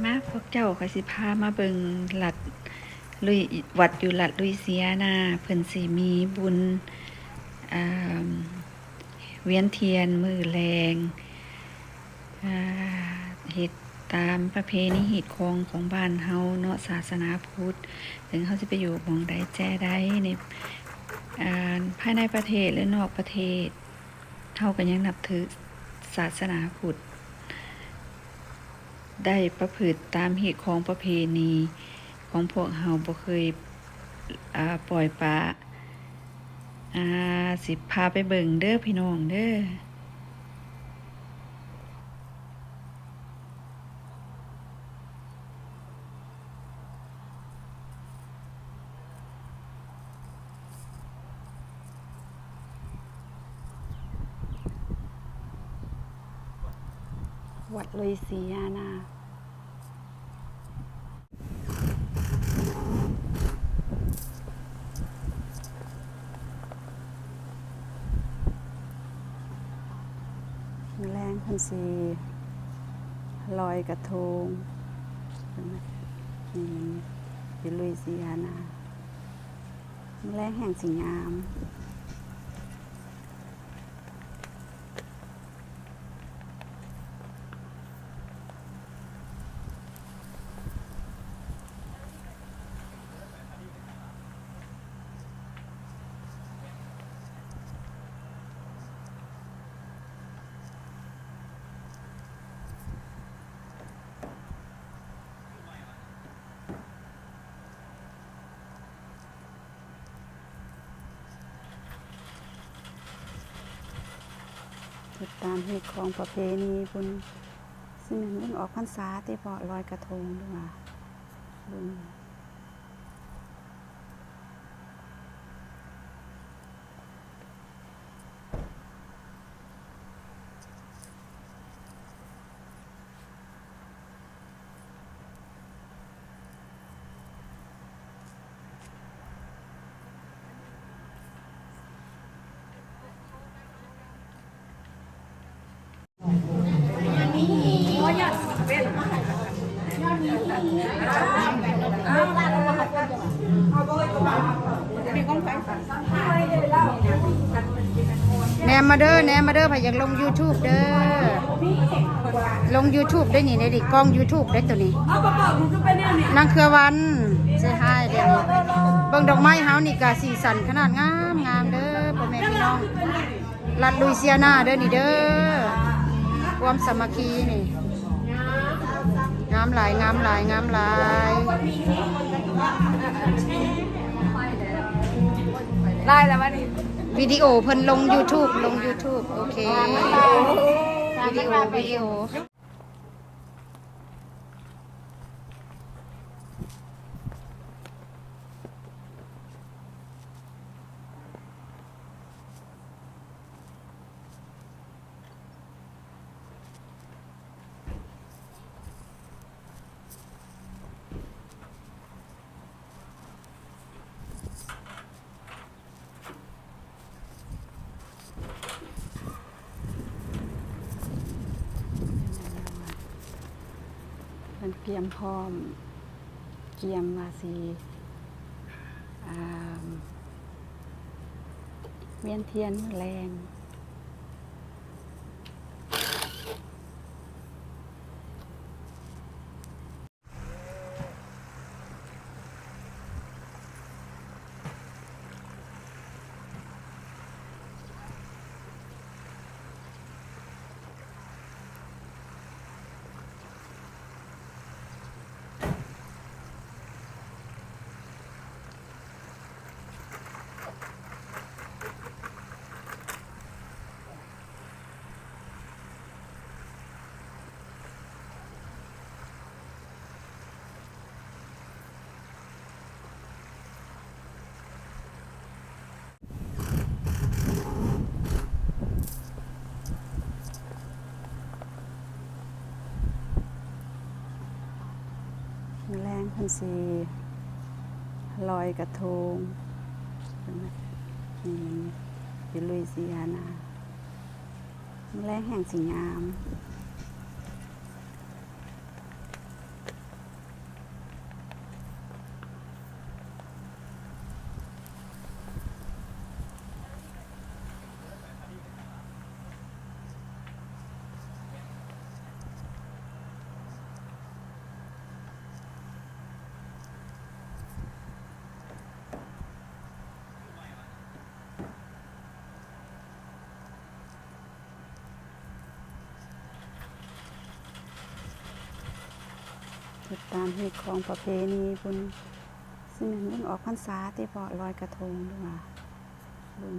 มาพวกเจ้าก็สิพามาเบิงหลัดลุยวัดอยู่หลัดลุยเซียนาเพิ่นสิมีบุญอ่าเวียนเทียนมือแรงเฮ็ดตามประเพณีฮีดคองของบ้านเฮาเนาะศาสนาพุทธถึงเฮาสิไปอยู่หม้องใดแจ้ใดในภายในประเทศหรือนอกประเทศเฮาก็ยังนับถือศาสนาพุทธได้ประพฤติตามเหตุของประเพณีของพวกเฮาบ่เคยปล่อยปละสิพาไปเบิ่งเด้อพี่น้องเด้อวัดลุยเซียนาแรงพันสีลอยกระทงนี่อยู่ลุยเซียนาแรงแห่งสีงามติดตามเหตุของประเพณีบุญซึ่งบุญออกพรรษาที่พอลอยกระทงด้วยว่าบุญแนมมาเด้อพายอยากลง YouTube เด้อลง YouTube ได้นี่ในดิกล้อง YouTube ได้ตัวนี้นางเครือวันใช่ให้เดี๋ยวนี้เบิ่งดอกไม้เฮานี่ก็สีสันขนาดงามเด้อพ่อแม่พี่น้องรัดลุยเซียนาเด้อนี่เด้อความสามัคคีนี่งามหลายไล่แล้ววะนี่วิดีโอเพิ่นลง YouTube โอเควิดีโอมันเตรียมพร้อมเกียมมาสีเวียนเทียนแรงแรงพันสีลอยกระทงนี่อยู่ลุยเซียนาแรงแห่งสีงาม ติดตามเหตุของประเพณีบุญซึ่งบุญออกพรรษาที่พอลอยกระทงด้วยว่าบุญ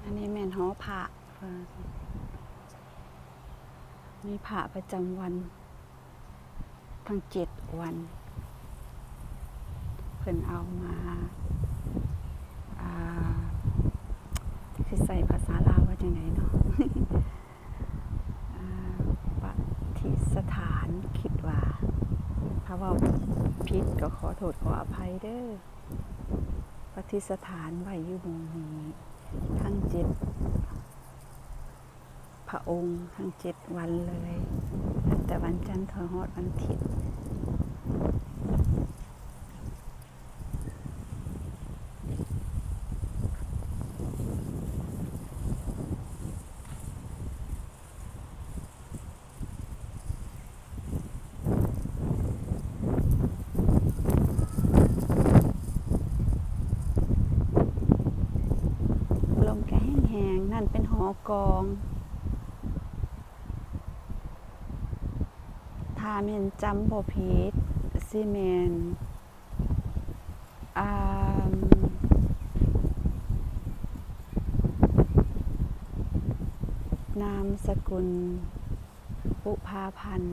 อันนี้แม่นหอพระมีพระประจำวันทั้ง7 วันเพิ่นเอามาคือใส่ภาษาลาวว่าจังไดเนาะ ปฏิสถานคิดว่าถ้าว่าผิดก็ขอโทษขออภัยเด้อปฏิสถานไว้อยู่หม้องนี้ทั้ง7 พระองค์ทั้ง7 วันเลยตั้งแต่วันจันทร์ถึงฮอดวันอาทิตย์ลมก็แห้งๆนั่นเป็นหอกองถ้าแม่นจำบ่ผิดสิแม่นนามสกุลปุภาพันธ์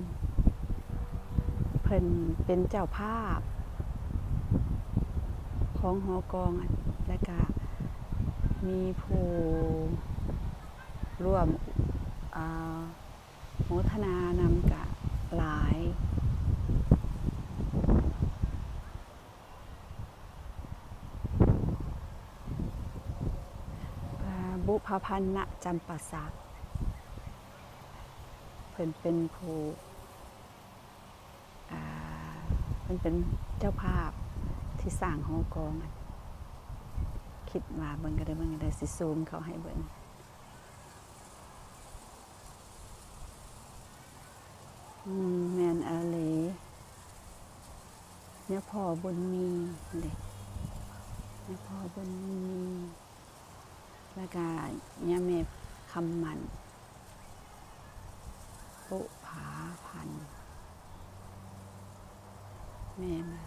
เพิ่นเป็นเจ้าภาพของหอกองและก็มีผู้ร่วมโมทนานำกะหลายบุพพันธ์ณจำปาสักเพิ่นเป็นผู้เพิ่นเป็นเจ้าภาพที่สร้างหอกองคิดว่าเบิ่งก็ได้สิซูมเขาให้เบิ่งแม่นอาหลีเนี่ยพ่อบุญมีเด้เนี่ยพ่อบุญมีแล้วก็เนี่ยแม่คำมันปุภาพันธ์แม่มา